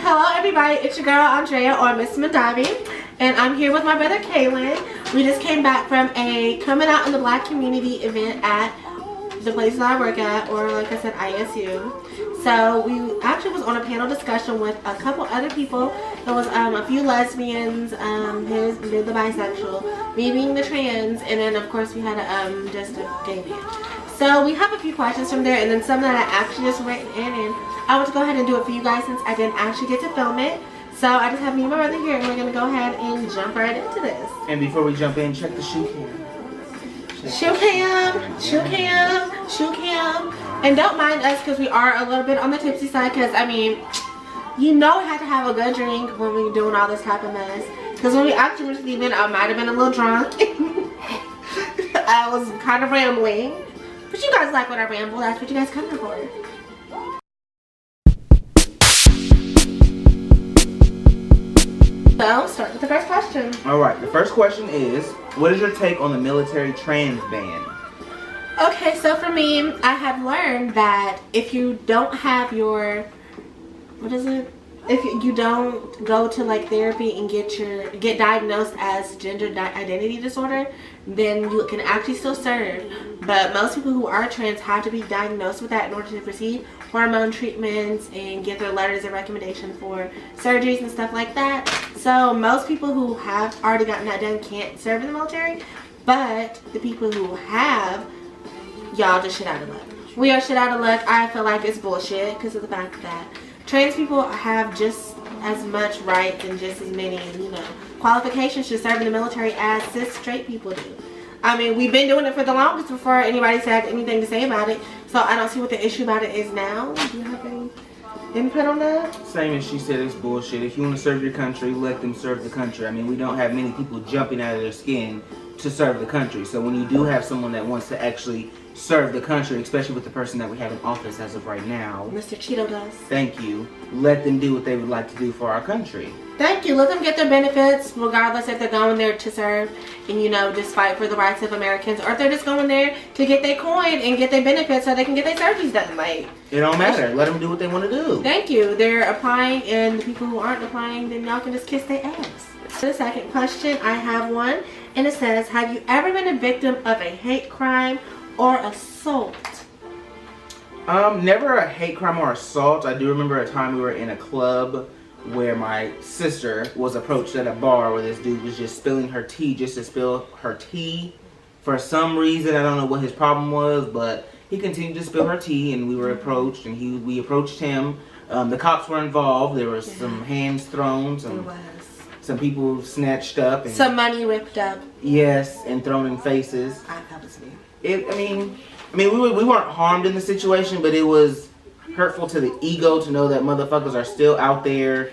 Hello everybody, it's your girl Andrea or Miss Madavi, and I'm here with my brother Kaylin. We just came back from a coming out in the black community event at the place that I work at, or like I said, ISU. So we actually was on a panel discussion with a couple other people. There was a few lesbians, the bisexual, me being the trans, and then of course we had just a gay man. So we have a few questions from there, and then some that I actually just written in, and I want to go ahead and do it for you guys since I didn't actually get to film it. So I just have me and my brother here, and we're going to go ahead and jump right into this. And before we jump in, check the shoe cam. Shoe cam. And don't mind us because we are a little bit on the tipsy side, because I mean, you know, I had to have a good drink when we were doing all this type of mess. Because when we actually went to the event, I might have been a little drunk. I was kind of rambling. But you guys like when I ramble, that's what you guys come here for. So, start with the first question. Alright, the first question is, what is your take on the military trans ban? Okay, so for me, I have learned that if you don't have your, if you don't go to like therapy and get diagnosed as gender identity disorder, then you can actually still serve. But most people who are trans have to be diagnosed with that in order to receive hormone treatments and get their letters of recommendation for surgeries and stuff like that. So most people who have already gotten that done can't serve in the military, but the people who have, y'all just shit out of luck. We are shit out of luck. I feel like it's bullshit because of the fact that trans people have just as much rights and just as many, you know, qualifications to serve in the military as cis straight people do. I mean, we've been doing it for the longest before anybody said anything to say about it. So I don't see what the issue about it is now. Do you have any input on that? Same as she said, it's bullshit. If you want to serve your country, let them serve the country. I mean, we don't have many people jumping out of their skin to serve the country. So when you do have someone that wants to actually serve the country, especially with the person that we have in office as of right now, Mr. Cheeto does. Thank you. Let them do what they would like to do for our country. Thank you. Let them get their benefits, regardless if they're going there to serve and, you know, just fight for the rights of Americans, or if they're just going there to get their coin and get their benefits so they can get their surgeries done. Like, it don't matter. Let them do what they want to do. Thank you. They're applying, and the people who aren't applying, then y'all can just kiss their ass. For the second question, I have one, and it says, have you ever been a victim of a hate crime or assault? Never a hate crime or assault. I do remember a time we were in a club where my sister was approached at a bar where this dude was just spilling her tea just to spill her tea. For some reason, I don't know what his problem was, but he continued to spill her tea, and we were approached, and we approached him. The cops were involved. There was some hands thrown, some people snatched up, and some money ripped up. Yes, and thrown in faces. That was me. I mean, we weren't harmed in the situation, but it was hurtful to the ego to know that motherfuckers are still out there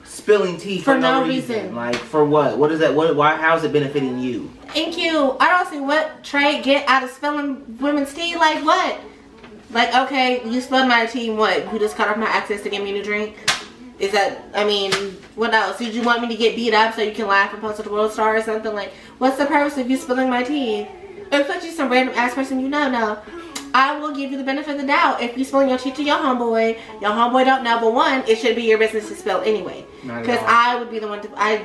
spilling tea for no reason. Like, for what? What is that? Why? How's it benefiting you? Thank you. I don't see what trade get out of spilling women's tea. Like what? Like, okay, you spilled my tea. What? You just cut off my access to give me a new drink? Is that? I mean, what else? Did you want me to get beat up so you can laugh and post to the World Star or something? Like, what's the purpose of you spilling my tea? If it's just some random ass person you know, no. I will give you the benefit of the doubt. If you spilling your tea to your homeboy don't know, but one, it should be your business to spill anyway. Because I would be the one to, I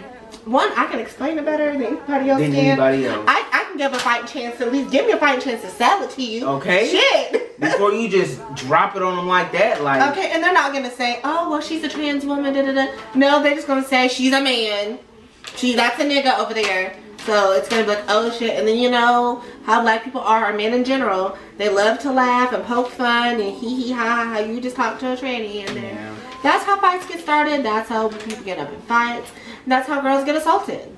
can explain it better than anybody else can. I can give a fighting chance to at least give me a fighting chance to sell it to you. Okay. Shit. Before you just drop it on them like that, like. Okay, and they're not going to say, oh, well, she's a trans woman, da da da. No, they're just going to say, she's a man. That's a nigga over there. So it's going to be like, oh shit. And then you know how black people are, or men in general. They love to laugh and poke fun and hee hee ha ha. You just talk to a tranny and then that's how fights get started. That's how people get up in fights. And that's how girls get assaulted.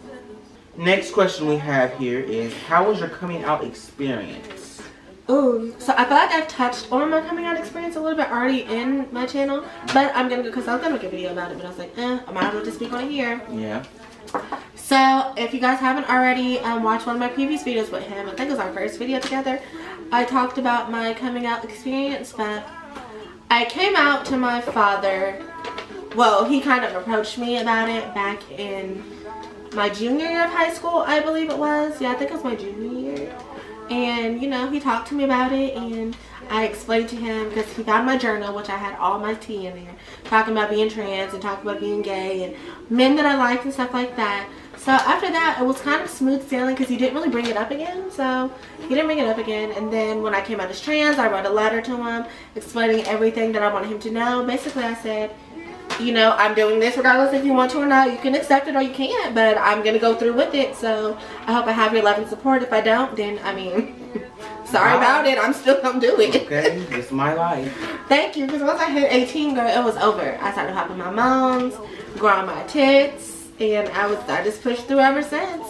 Next question we have here is, how was your coming out experience? Ooh, so I feel like I've touched on my coming out experience a little bit already in my channel. But I'm going to, because I was going to make a video about it, but I was like, I might as well just speak on it here. Yeah. So, if you guys haven't already watched one of my previous videos with him, I think it was our first video together, I talked about my coming out experience, but I came out to my father. Well, he kind of approached me about it back in my junior year of high school, I believe it was. Yeah, I think it was my junior year. And, you know, he talked to me about it, and I explained to him, because he found my journal, which I had all my tea in there, talking about being trans and talking about being gay and men that I liked and stuff like that. So after that, it was kind of smooth sailing because he didn't really bring it up again. So he didn't bring it up again. And then when I came out as trans, I wrote a letter to him explaining everything that I wanted him to know. Basically, I said, you know, I'm doing this regardless if you want to or not. You can accept it or you can't, but I'm going to go through with it. So I hope I have your love and support. If I don't, then, I mean, sorry about it. I'm still going to do it. Okay, it's my life. Thank you, because once I hit 18, girl, it was over. I started popping my moms, growing my tits. And I just pushed through ever since.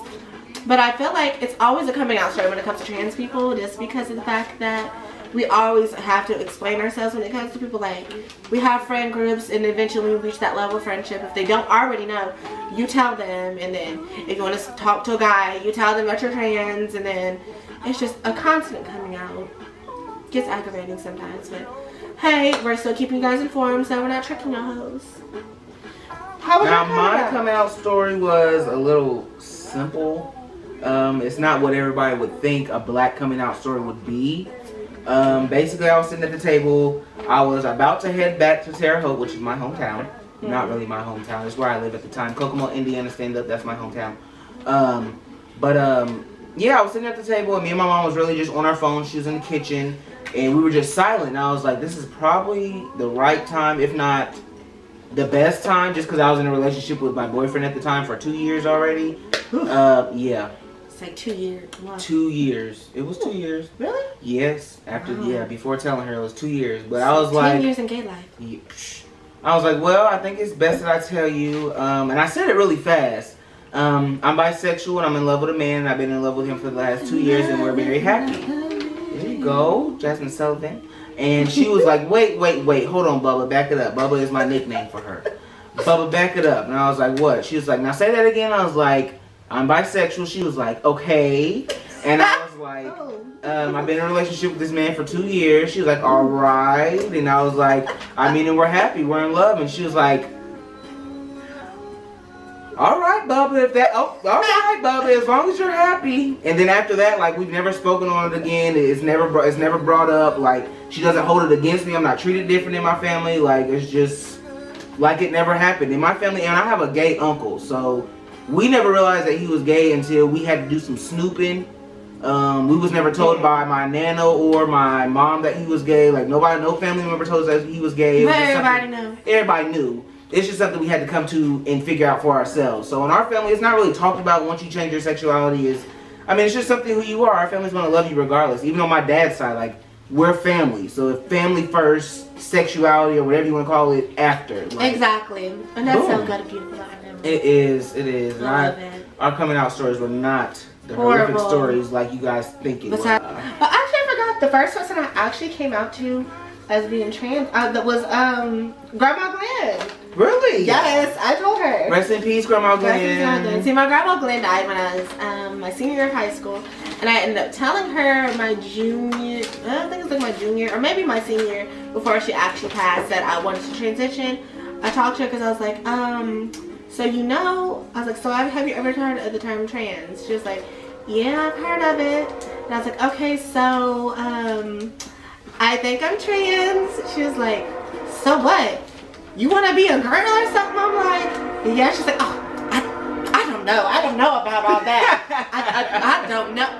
But I feel like it's always a coming out story when it comes to trans people, just because of the fact that we always have to explain ourselves when it comes to people. Like, we have friend groups, and eventually we reach that level of friendship. If they don't already know, you tell them. And then if you want to talk to a guy, you tell them that you're trans. And then it's just a constant coming out. Gets aggravating sometimes, but hey, we're still keeping you guys informed, so we're not tricking your hoes. Now my coming out story was a little simple. It's not what everybody would think a black coming out story would be. Basically, I was sitting at the table. I was about to head back to Terre Haute, which is my hometown. Not really my hometown. It's where I lived at the time. Kokomo, Indiana, stand up. That's my hometown. Yeah, I was sitting at the table, and me and my mom was really just on our phone. She was in the kitchen, and we were just silent. And I was like, this is probably the right time, if not the best time, just because I was in a relationship with my boyfriend at the time for 2 years already. Yeah. It's like 2 years. Wow. 2 years. It was 2 years. Really? Yes. After, yeah, before telling her it was 2 years. But I was like, 10 years in gay life. Yeah, I was like, well, I think it's best that I tell you. And I said it really fast. I'm bisexual and I'm in love with a man, and I've been in love with him for the last 2 years, and we're very happy. There you go, Jasmine Sullivan. And she was like, wait, hold on, Bubba, back it up. Bubba is my nickname for her. Bubba, back it up. And I was like, what? She was like, now say that again. I was like, I'm bisexual. She was like, okay. And I was like, I've been in a relationship with this man for 2 years. She was like, all right. And I was like, I mean, and we're happy, we're in love. And she was like, all right, Bubba, all right, Bubba, as long as you're happy. And then after that, like, we've never spoken on it again. It's never brought up. Like, she doesn't hold it against me. I'm not treated different in my family. Like, it's just like it never happened in my family. And I have a gay uncle, so we never realized that he was gay until we had to do some snooping. We was never told by my nana or my mom that he was gay. Like, no family member told us that he was gay. But everybody knew. Everybody knew. It's just something we had to come to and figure out for ourselves. So in our family, it's not really talked about once you change your sexuality. It's just something who you are. Our family's gonna love you regardless. Even on my dad's side, like, we're family. So if family first, sexuality or whatever you want to call it after. Like, exactly. And that's so good and beautiful about our family. It is. Love it. Our coming out stories were not the horrific stories like you guys think it was. But actually, I forgot the first person I actually came out to as being trans that was Grandma Glenn. Really? Yes, I told her. Rest in peace, Grandma Glenn. See, my Grandma Glenn died when I was my senior year of high school, and I ended up telling her my junior, I think it's like my junior or maybe my senior, before she actually passed, that I wanted to transition. I talked to her because I was like, so have you ever heard of the term trans? She was like, yeah, I've heard of it. And I was like, okay, so I think I'm trans. She was like, so what? You want to be a girl or something? I'm like, yeah. She's like, oh, I don't know. I don't know about all that. I don't know.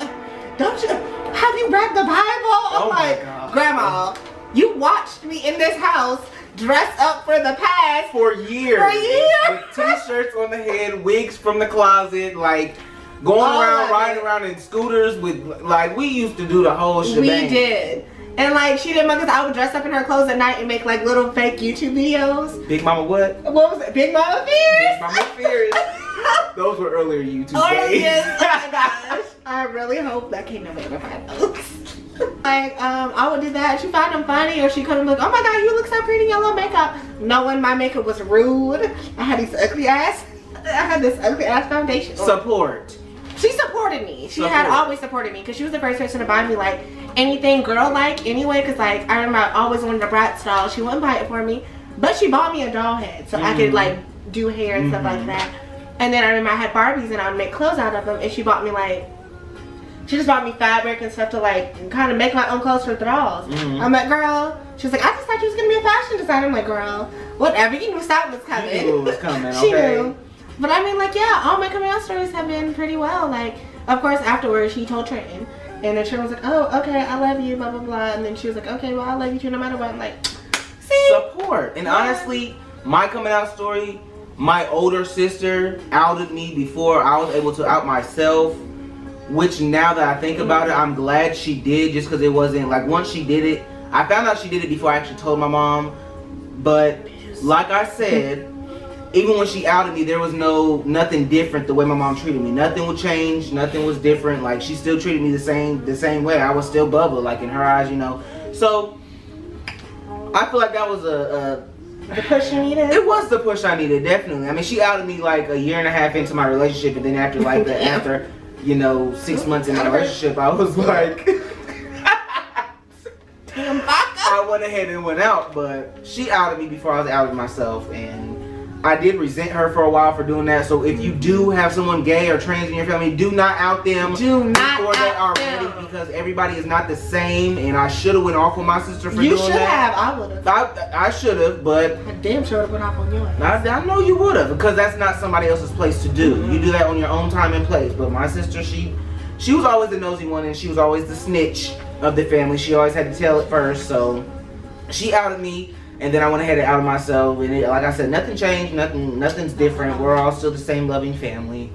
Don't you? Have you read the Bible? I'm like, Grandma, you watched me in this house dress up for the past for years. With t-shirts on the head, wigs from the closet, like going around, riding around in scooters with, like, we used to do the whole shebang. We did. And like, she didn't, because I would dress up in her clothes at night and make like little fake YouTube videos. Big Mama what? What was it? Big Mama Fears? Big Mama Fears. Those were earlier YouTube days. Yes. Oh my gosh. I really hope that Kate never ever find those. Like, I would do that. She find them funny, or she could have like, oh my god, you look so pretty in your little makeup. Knowing my makeup was rude. I had this ugly ass foundation. Support. She supported me. She had always supported me, because she was the first person to buy me like anything girl-like anyway, because like I remember I always wanted a Bratz doll. She wouldn't buy it for me, but she bought me a doll head so I could like do hair and stuff like that. And then I remember I had Barbies and I would make clothes out of them, and she bought me like She just bought me fabric and stuff to like kind of make my own clothes for thralls. I'm like, girl. She was like, I just thought you was gonna be a fashion designer. I'm like, girl, whatever. You knew something was coming. You knew it was coming. She Okay. knew. But I mean, like, yeah, all my coming out stories have been pretty well. Like, of course, afterwards, she told Trenton. And then Trenton was like, oh, okay, I love you, blah, blah, blah. And then she was like, okay, well, I love you too, no matter what. I'm like, see? Support. And honestly, my coming out story, my older sister outed me before I was able to out myself. Which, now that I think about it, I'm glad she did, just because it wasn't, like, once she did it, I found out she did it before I actually told my mom. But, like I said, even when she outed me, there was nothing different the way my mom treated me. Nothing would change. Nothing was different. Like, she still treated me the same way. I was still Bubba, like, in her eyes, you know. So, I feel like that was the push you needed? It was the push I needed, definitely. I mean, she outed me, like, a year and a half into my relationship, and then after, like, after, you know, 6 months in the relationship, I was like... I went ahead and went out, but she outed me before I was outed myself, and I did resent her for a while for doing that. So if you do have someone gay or trans in your family, do not out them before they are ready, because everybody is not the same. And I should have went off on my sister for doing that. You should have. I would have. I should have, but I damn sure would have went off on yours. I know you would have, because that's not somebody else's place to do. You do that on your own time and place. But my sister, she was always the nosy one, and she was always the snitch of the family. She always had to tell it first. So she outed me. And then I went ahead and outed myself, and like I said, nothing changed, nothing's different. We're all still the same loving family.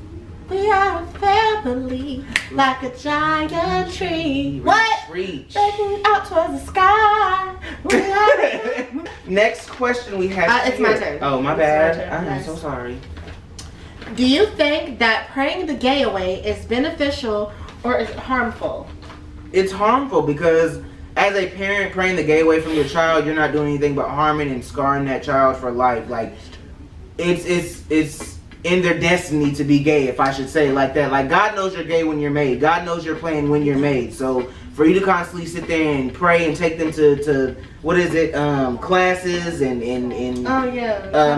We are a family, like a giant tree. Reach. Breaking out towards the sky. Next question we have. It's my turn. Oh, my bad. My turn. I'm so sorry. Do you think that praying the gay away is beneficial or is it harmful? It's harmful, because as a parent, praying the gay away from your child, you're not doing anything but harming and scarring that child for life. Like, it's in their destiny to be gay, if I should say it like that. Like, God knows you're gay when you're made. God knows you're playing when you're made. So for you to constantly sit there and pray and take them to what is it, classes and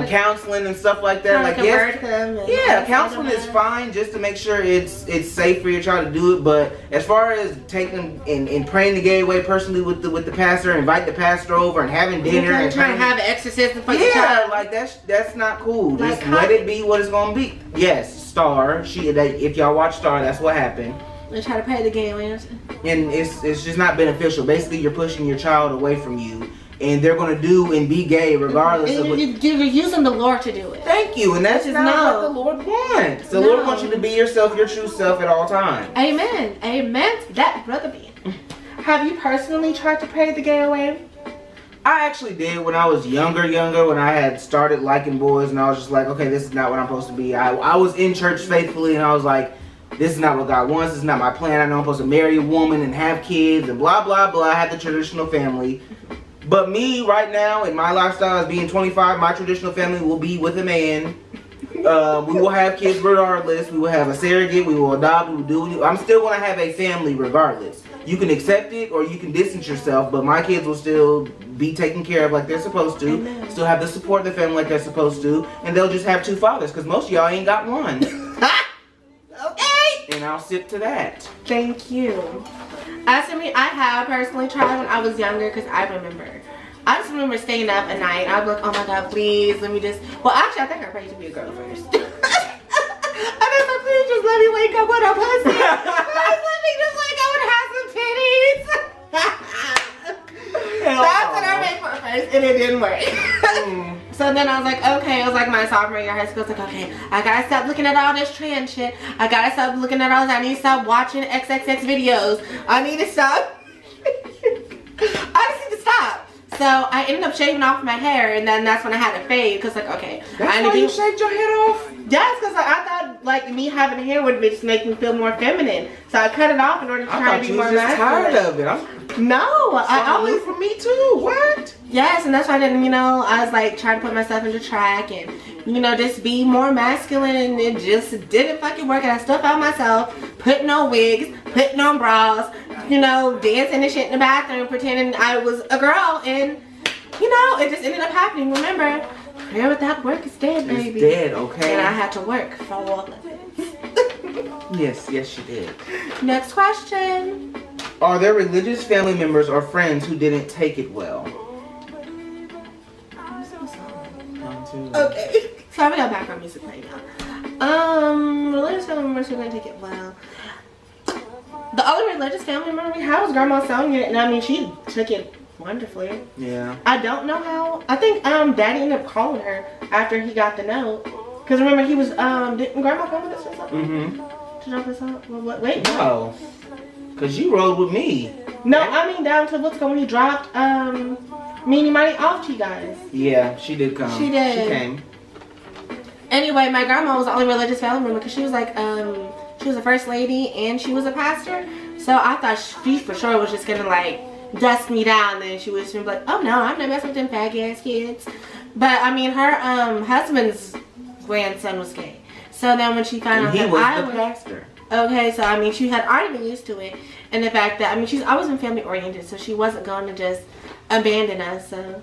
counseling and stuff like that. Like, yes, counseling is fine, just to make sure it's safe for your child to do it. But as far as taking them and praying the gay away personally with the pastor, invite the pastor over and having dinner and trying to have an exorcism for your child. Like that's not cool. Like, just let it be what it's gonna be. Yes, Star. If y'all watch Star, that's what happened. They try to pay the gay away. And it's just not beneficial. Basically, you're pushing your child away from you, and they're gonna do and be gay regardless of what. You're using the Lord to do it. Thank you, and that's not what the Lord wants. The Lord wants you to be yourself, your true self at all times. Amen. Amen to that, brother B. Have you personally tried to pray the gay away? I actually did when I was younger, when I had started liking boys, and I was just like, okay, this is not what I'm supposed to be. I was in church faithfully, and I was like, this is not what God wants. This is not my plan. I know I'm supposed to marry a woman and have kids and blah, blah, blah. I had the traditional family. But me, right now, in my lifestyle as being 25, my traditional family will be with a man. We will have kids regardless. We will have a surrogate. We will adopt. We will do. I'm still going to have a family regardless. You can accept it or you can distance yourself, but my kids will still be taken care of like they're supposed to. Amen. Still have the support of the family like they're supposed to. And they'll just have two fathers, because most of y'all ain't got one. Okay. And I'll sit to that. Thank you. As for me, I have personally tried when I was younger, because I just remember staying up at night. I was like, oh my God, please, let me just. Well, actually, I think I prayed to be a girl first. I was like, please just let me wake up with a pussy. Please let me just wake up and have some titties. That's what I prayed for first, and it didn't work. So then I was like, okay, it was like my sophomore year of high school. It's like, okay, I gotta stop looking at all this trans shit. I gotta stop looking at all this. I need to stop watching XXX videos. I need to stop. I just need to stop. So I ended up shaving off my hair, and then that's when I had to fade, because like, okay. That's why you shaved your head off? Yes, because I thought like me having hair would just make me feel more feminine. So I cut it off in order to try to be more masculine. I thought you were just tired of it. No, I always for me too. What? Yes, and that's why then, I was like trying to put myself into track and, just be more masculine, and it just didn't fucking work. And I still found myself putting on wigs, putting on bras, dancing and shit in the bathroom, pretending I was a girl, and, it just ended up happening. Remember, prayer without work is dead, baby. It's dead, okay? And I had to work for all of it. Yes, you did. Next question. Are there religious family members or friends who didn't take it well? I'm so sorry. Too. Okay. So we got background music playing now. Religious family members who didn't take it well. The only religious family member we had was Grandma Sonia, and I mean, she took it wonderfully. Yeah. I don't know how. I think Daddy ended up calling her after he got the note. Cause remember he was didn't Grandma come with us or something? Mm-hmm. To drop us off? Well, wait. No. Cause you rode with me. No, I mean down to what's going when he dropped Meanie Money off to you guys. Yeah, she did come. She did. She came. Anyway, my grandma was the only religious family member because she was like she was a first lady and she was a pastor. So I thought she for sure was just gonna like dust me down. Then she was gonna be like, oh no, I'm not messing with them faggy ass kids. But I mean, her husband's grandson was gay. So then when she found out he that was I the was pastor. okay, so I mean, she had already been used to it, and the fact that I mean, she's always been family oriented, so she wasn't going to just abandon us. So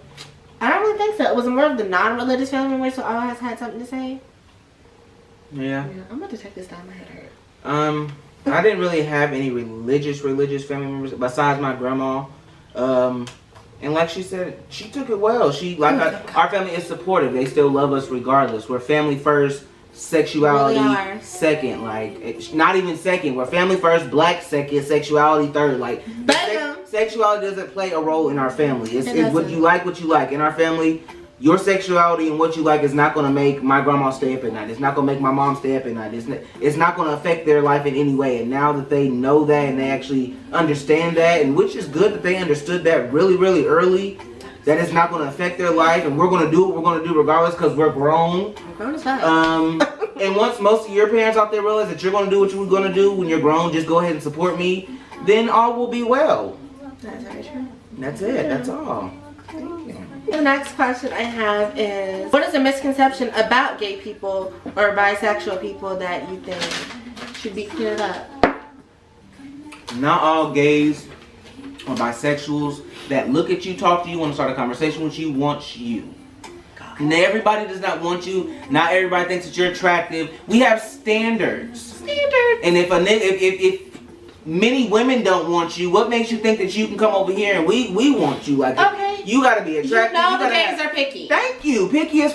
I don't really think so. It was more of the non-religious family members who always had something to say. Yeah. I'm about to take this down. My head hurt. I didn't really have any religious family members besides my grandma. And like she said, she took it well. Our family is supportive. They still love us regardless. We're family first, sexuality Really second. Like it's not even second. We're family first, black second, sexuality third. Like sexuality doesn't play a role in our family. It's what you like, In our family, your sexuality and what you like is not going to make my grandma stay up at night. It's not going to make my mom stay up at night. It's not going to affect their life in any way. And now that they know that and they actually understand that, and which is good that they understood that really, really early, that it's not going to affect their life, and we're going to do what we're going to do regardless because we're grown. We're grown as fuck. And once most of your parents out there realize that you're going to do what you're going to do when you're grown, just go ahead and support me, then all will be well. That's very true. That's it. That's all. The next question I have is, what is a misconception about gay people or bisexual people that you think should be cleared up? Not all gays or bisexuals that look at you, talk to you, want to start a conversation with you, want you. And everybody does not want you. Not everybody thinks that you're attractive. We have standards. And if many women don't want you, what makes you think that you can come over here and we want you? Like, okay. You gotta be attractive. You know the gays are picky. Thank you.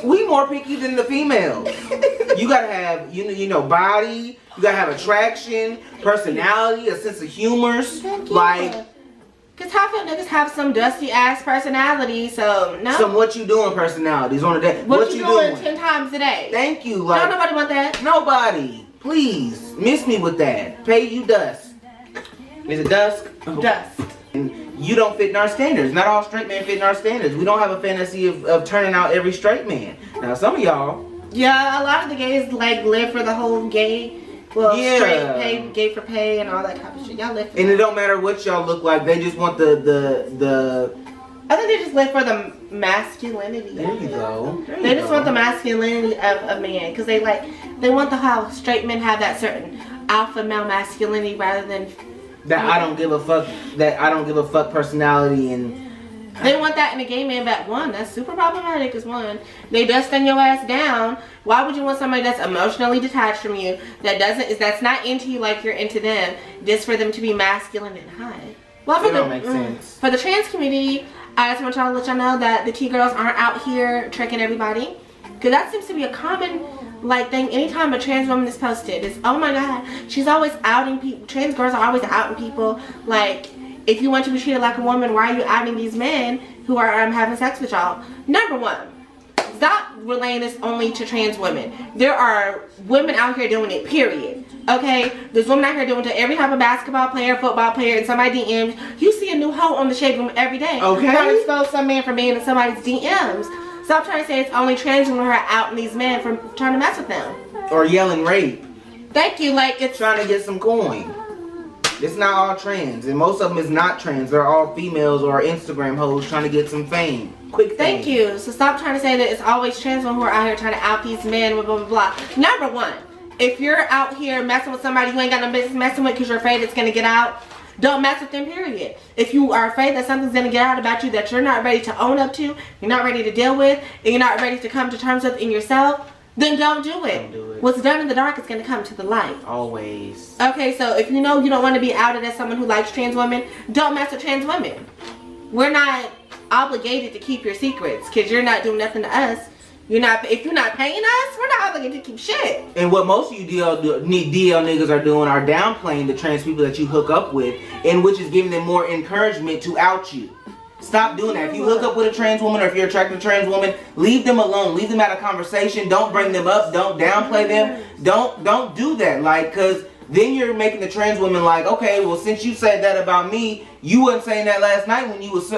We more picky than the females. You gotta have you know body. You gotta have attraction, personality, a sense of humor. Like, cause half of niggas have some dusty ass personality. So no. Some what you doing personalities on a day. What you doing 10 times a day? Thank you. Like, don't nobody want that. Nobody. Please miss me with that. Pay you dust. Is it dusk? Dust. And you don't fit in our standards. Not all straight men fit in our standards. We don't have a fantasy of turning out every straight man. Now some of y'all. Yeah, a lot of the gays like live for the whole gay. Well, straight pay, gay for pay, and all that kind of shit. Y'all live for and that. It don't matter what y'all look like. They just want the. I think they just live for the masculinity. There you go. They just want the masculinity of man, because they want the how straight men have that certain alpha male masculinity rather than that I don't give a fuck. That I don't give a fuck personality and. They want that in a gay man, but one, that's super problematic is one. They dusting your ass down. Why would you want somebody that's emotionally detached from you, that's not into you like you're into them, just for them to be masculine and high? Well, that don't make sense. For the trans community, I just want y'all to let y'all know that the T-girls aren't out here tricking everybody. Because that seems to be a common thing anytime a trans woman is posted. Is, oh my god, she's always outing people. Trans girls are always outing people. Like, if you want to be treated like a woman, why are you outing these men who are having sex with y'all? Number one, stop relaying this only to trans women. There are women out here doing it, period. Okay? There's women out here doing it to every type of basketball player, football player, and somebody DMs. You see a new hoe on the shade room every day. Okay. Trying to expose some man for being in somebody's DMs. Stop trying to say it's only trans women who are outing these men for trying to mess with them. Or yelling rape. Thank you. Like, it's trying to get some coin. It's not all trans, and most of them is not trans. They're all females or Instagram hoes trying to get some fame. Quick fame. Thank you. So stop trying to say that it's always trans women who are out here trying to out these men, blah, blah, blah, blah. Number one, if you're out here messing with somebody you ain't got no business messing with because you're afraid it's going to get out, don't mess with them, period. If you are afraid that something's going to get out about you that you're not ready to own up to, you're not ready to deal with, and you're not ready to come to terms with in yourself, then don't do it. Don't do it. What's done in the dark is going to come to the light. Always. Okay, so if you know you don't want to be outed as someone who likes trans women, don't mess with trans women. We're not obligated to keep your secrets because you're not doing nothing to us. If you're not paying us, we're not obligated to keep shit. And what most of you DL niggas are doing are downplaying the trans people that you hook up with, and which is giving them more encouragement to out you. Stop doing that. If you hook up with a trans woman or if you're attracted to a trans woman, leave them alone. Leave them out of conversation. Don't bring them up. Don't downplay them. Don't do that. Like, cause then you're making the trans woman like, okay, well, since you said that about me, you wasn't saying that last night when you was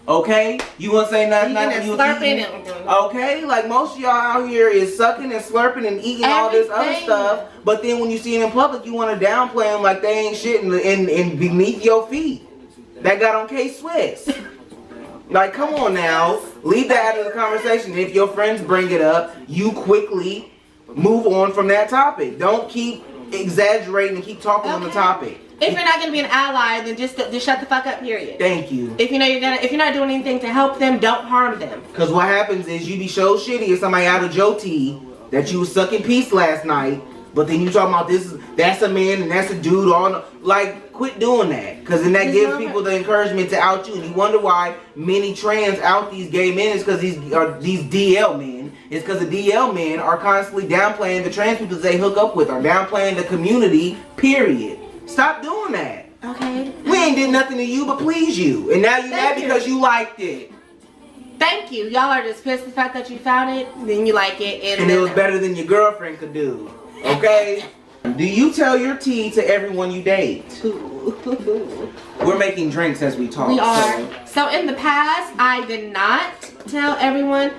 okay. You wasn't saying that last night when you was eating. Okay, like most of y'all out here is sucking and slurping and eating all this other stuff, but then when you see them in public, you want to downplay them like they ain't shit and beneath your feet. That got on K-Swiss. Like, come on now. Leave that out of the conversation. If your friends bring it up, you quickly move on from that topic. Don't keep exaggerating and keep talking on the topic. If you're not gonna be an ally, then just shut the fuck up. Period. Thank you. If you're not doing anything to help them, don't harm them. Cause what happens is you be so shitty if somebody out of your tea that you was sucking peace last night, but then you talking about that's a man and that's a dude. Like, quit doing that. Cause then that gives people the encouragement to out you, and you wonder why many trans out these gay men is because these DL men. It's because the DL men are constantly downplaying the trans people they hook up with, or downplaying the community. Period. Stop doing that. Okay. We ain't did nothing to you but please you. And now you mad because you liked it. Thank you. Y'all are just pissed the fact that you found it, then you like it. And it was better than your girlfriend could do. Okay? Do you tell your tea to everyone you date? We're making drinks as we talk. We are. So in the past, I did not tell everyone.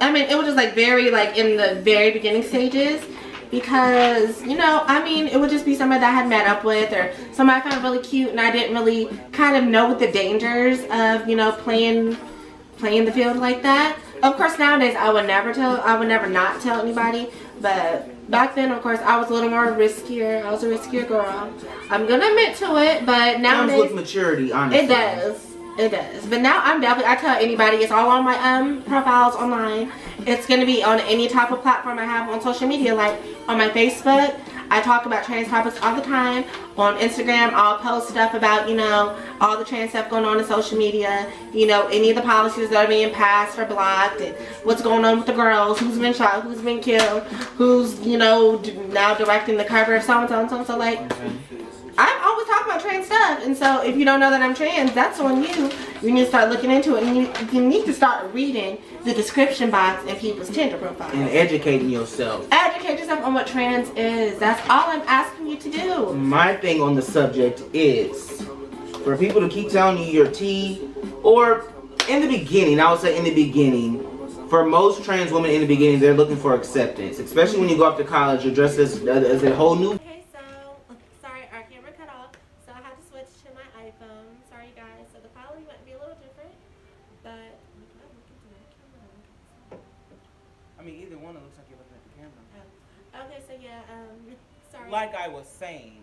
I mean, it was just like very in the very beginning stages. Because, it would just be somebody that I had met up with or somebody I found really cute and I didn't really kind of know what the dangers of, playing the field like that. Of course, nowadays I would never not tell anybody. But back then, of course, I was a little more riskier. I was a riskier girl. I'm going to admit to it, but nowadays. Comes with maturity, honestly. It does. It does. But now I tell anybody, it's all on my profiles online. It's going to be on any type of platform I have on social media, like on my Facebook. I talk about trans topics all the time. On Instagram, I'll post stuff about, all the trans stuff going on in social media. Any of the policies that are being passed or blocked, and what's going on with the girls, who's been shot, who's been killed, who's, now directing the cover of so-and-so and so-and-so. Like, I'm always talking about trans stuff, and so if you don't know that I'm trans, that's on you. You need to start looking into it, and you need to start reading the description box in people's Tinder profiles. And educating yourself. Educate yourself on what trans is. That's all I'm asking you to do. My thing on the subject is for people to keep telling you your tea, or in the beginning, I would say in the beginning, for most trans women in the beginning, they're looking for acceptance. Especially when you go off to college, you're dressed as a whole new... Either one, it looks like you're looking at the camera. Oh. Okay, so yeah, sorry. Like I was saying,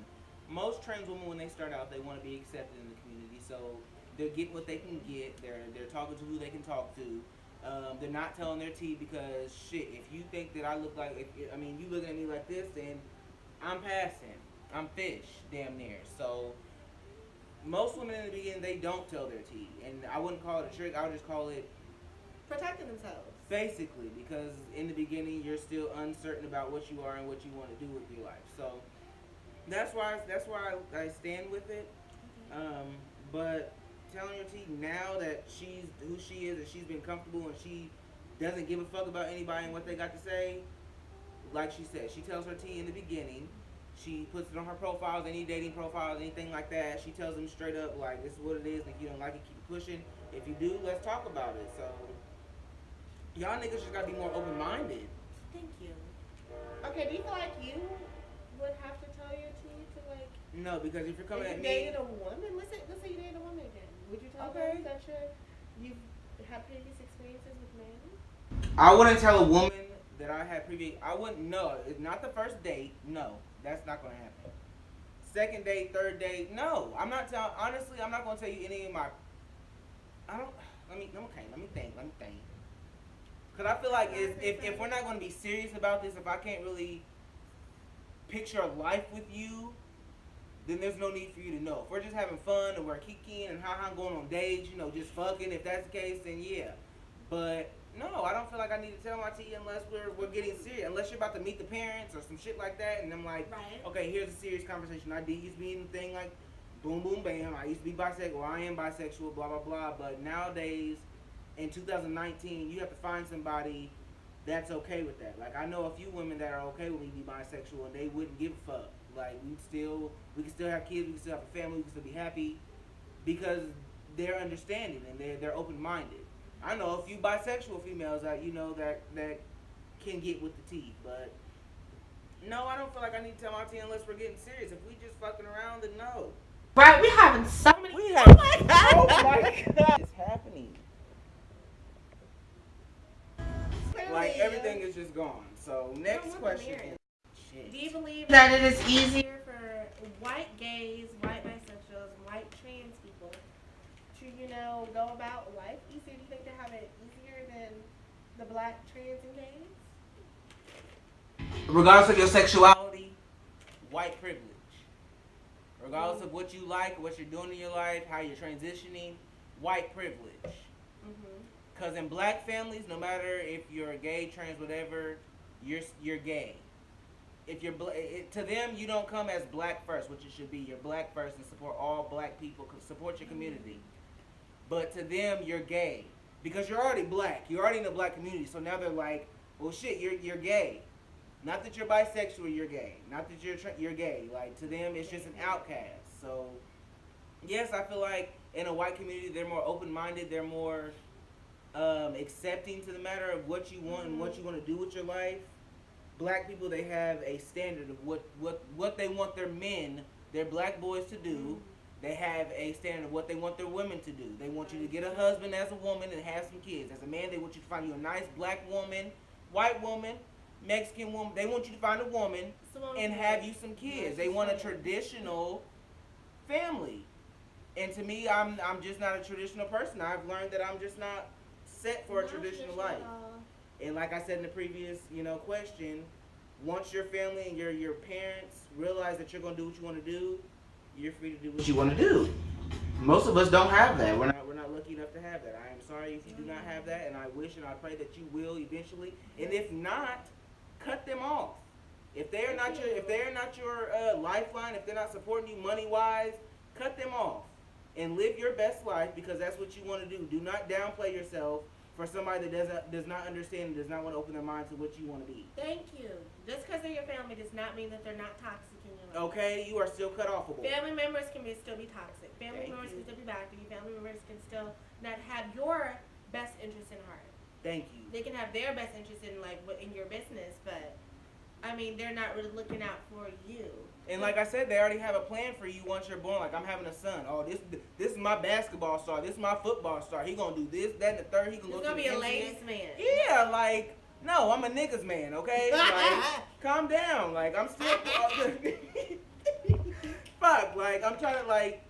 most trans women when they start out, they want to be accepted in the community. So they're getting what they can get. They're talking to who they can talk to. They're not telling their tea because shit. If you think that I look like, you looking at me like this, then I'm passing. I'm fish, damn near. So most women in the beginning, they don't tell their tea, and I wouldn't call it a trick. I would just call it protecting themselves. Basically, because in the beginning you're still uncertain about what you are and what you want to do with your life. So that's why I stand with it. But telling her tea now that she's who she is and she's been comfortable and she doesn't give a fuck about anybody and what they got to say, like she said, she tells her tea in the beginning. She puts it on her profiles, any dating profiles, anything like that. She tells them straight up, like, this is what it is, and if you don't like it, keep it pushing. If you do, let's talk about it. So y'all niggas just gotta be more open-minded. Thank you. Okay, do you feel like you would have to tell your tea to like? No, because if you're coming at me, dated a woman. Let's say you dated a woman again. Would you tell them that you've had previous experiences with men? I wouldn't tell a woman that I had previous. I wouldn't. No, it's not the first date. No, that's not gonna happen. Second date, third date. No, I'm not telling. Honestly, I'm not gonna tell you any of my. I don't. Let me think. Because I feel like if we're not going to be serious about this, if I can't really picture a life with you, then there's no need for you to know. If we're just having fun and we're kikiing and ha going on dates, you know, just fucking, if that's the case, then yeah. But no, I don't feel like I need to tell my tea unless we're getting serious. Unless you're about to meet the parents or some shit like that, and I'm like, right. Okay, here's a serious conversation. I did used to be in the thing like, boom, boom, bam. I used to be bisexual. I am bisexual, blah, blah, blah. But nowadays, in 2019, you have to find somebody that's okay with that. Like, I know a few women that are okay with me being bisexual, and they wouldn't give a fuck. Like, we can still have kids, we can still have a family, we can still be happy, because they're understanding and they're open minded. I know a few bisexual females that that can get with the tea, but no, I don't feel like I need to tell my tea unless we're getting serious. If we just fucking around, then no. Right, we having so many. Oh my god, it's happening. Like everything is just gone. So next question. Do you believe that it is easier for white gays, white bisexuals, and white trans people to, go about life easier? Do you think they have it easier than the black trans and gays? Regardless of your sexuality, white privilege. Regardless of what you like, what you're doing in your life, how you're transitioning, white privilege. Because in black families, no matter if you're gay, trans, whatever, you're gay. If you're to them, you don't come as black first, which it should be. You're black first and support all black people, support your community. But to them, you're gay because you're already black. You're already in the black community. So now they're like, well, shit, you're gay. Not that you're bisexual, you're gay. Not that you're gay. Like, to them, it's just an outcast. So, yes, I feel like in a white community, they're more open-minded. They're more accepting to the matter of what you want and what you want to do with your life. Black people, they have a standard of what they want their men, their black boys to do. They have a standard of what they want their women to do. They want you to get a husband as a woman and have some kids. As a man, they want you to find you a nice black woman, white woman, Mexican woman. They want you to find a woman and have you some kids. They want a traditional family. And to me, I'm just not a traditional person. I've learned that I'm just not set for a traditional life. And like I said in the previous, question, once your family and your parents realize that you're gonna do what you want to do, you're free to do what you want to do. Most of us don't have that. We're not lucky enough to have that. I am sorry if you do not have that, and I wish and I pray that you will eventually. And if not, cut them off. If they are not your lifeline, if they're not supporting you money wise, cut them off and live your best life because that's what you want to do. Do not downplay yourself for somebody that does not understand and does not want to open their mind to what you want to be. Thank you. Just because they're your family does not mean that they're not toxic in your life. Okay, you are still cut off. Family members can still be toxic. Family members can still be bad for you. Family members can still not have your best interest in heart. Thank you. They can have their best interest in in your business, but I mean they're not really looking out for you. And like I said, they already have a plan for you once you're born. Like, I'm having a son. Oh, this is my basketball star. This is my football star. He gonna do this, that, and the third. He gonna go to be a ladies' man. Yeah, like, no, I'm a niggas man, okay? Like, calm down. Like, I'm still fuck, like, I'm trying to, like,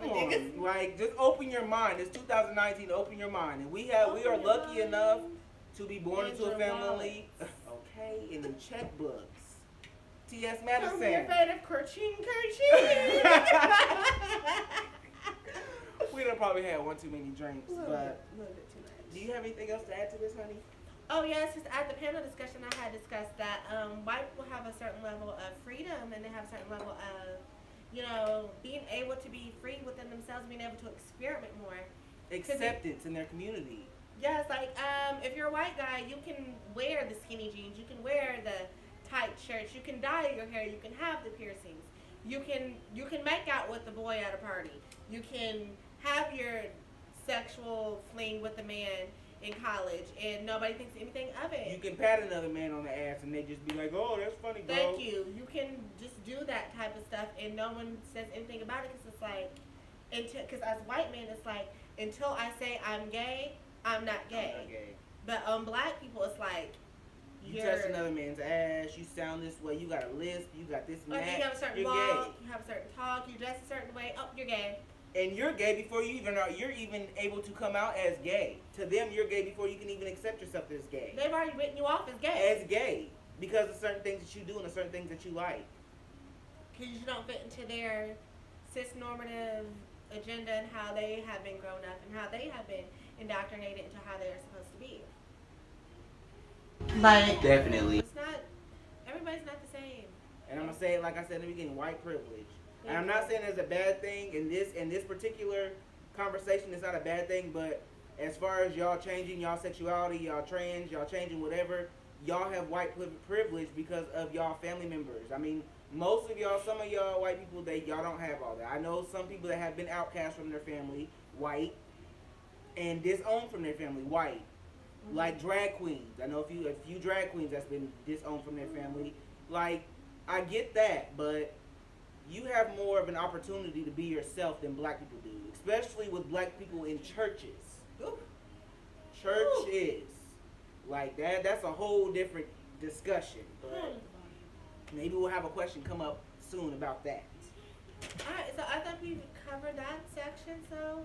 come on. Like, just open your mind. It's 2019, open your mind. And we are lucky enough to be born into a family, okay, in the checkbooks. T.S. Madison. Don't be afraid of kerching. We done probably had one too many drinks, but a little bit too much. Do you have anything else to add to this, honey? Oh yes, just at the panel discussion I had discussed that white people have a certain level of freedom and they have a certain level of, being able to be free within themselves, being able to experiment more. Acceptance in their community. Yes, like if you're a white guy, you can wear the skinny jeans, you can wear the tight shirts, you can dye your hair, you can have the piercings, you can make out with the boy at a party, you can have your sexual fling with the man in college and nobody thinks anything of it. You can pat another man on the ass and they just be like, oh, that's funny, bro. Thank you. You can just do that type of stuff and no one says anything about it because it's like, because as white men it's like, until I say I'm gay, I'm not gay. I'm not gay. But on black people it's like, you touch another man's ass, you sound this way, you got a lisp, you got this and that. You have a certain walk, you have a certain talk, you dress a certain way, oh, you're gay. And you're gay before you're even able to come out as gay. To them, you're gay before you can even accept yourself as gay. They've already written you off as gay. As gay. Because of certain things that you do and the certain things that you like. Because you don't fit into their cis-normative agenda and how they have been grown up and how they have been indoctrinated into how they're supposed to be. Like, definitely. It's not, everybody's not the same. And I'm going to say it like I said in the beginning, white privilege. And I'm not saying it's a bad thing in this particular conversation. It's not a bad thing, but as far as y'all changing y'all sexuality, y'all trans, y'all changing whatever, y'all have white privilege because of y'all family members. I mean, most of y'all, some of y'all white people, y'all don't have all that. I know some people that have been outcast from their family, white, and disowned from their family, white. Mm-hmm. Like drag queens. I know a few drag queens that's been disowned from their family. Like, I get that, but you have more of an opportunity to be yourself than black people do, especially with black people in churches. Ooh. Churches. Ooh. Like that's a whole different discussion, but maybe we'll have a question come up soon about that. Alright, so I thought we covered that section, so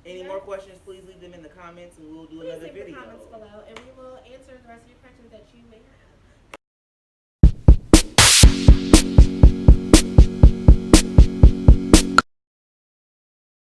any more questions, please leave them in the comments and we'll do another video. Please leave the comments below and we will answer the rest of your questions that you may have.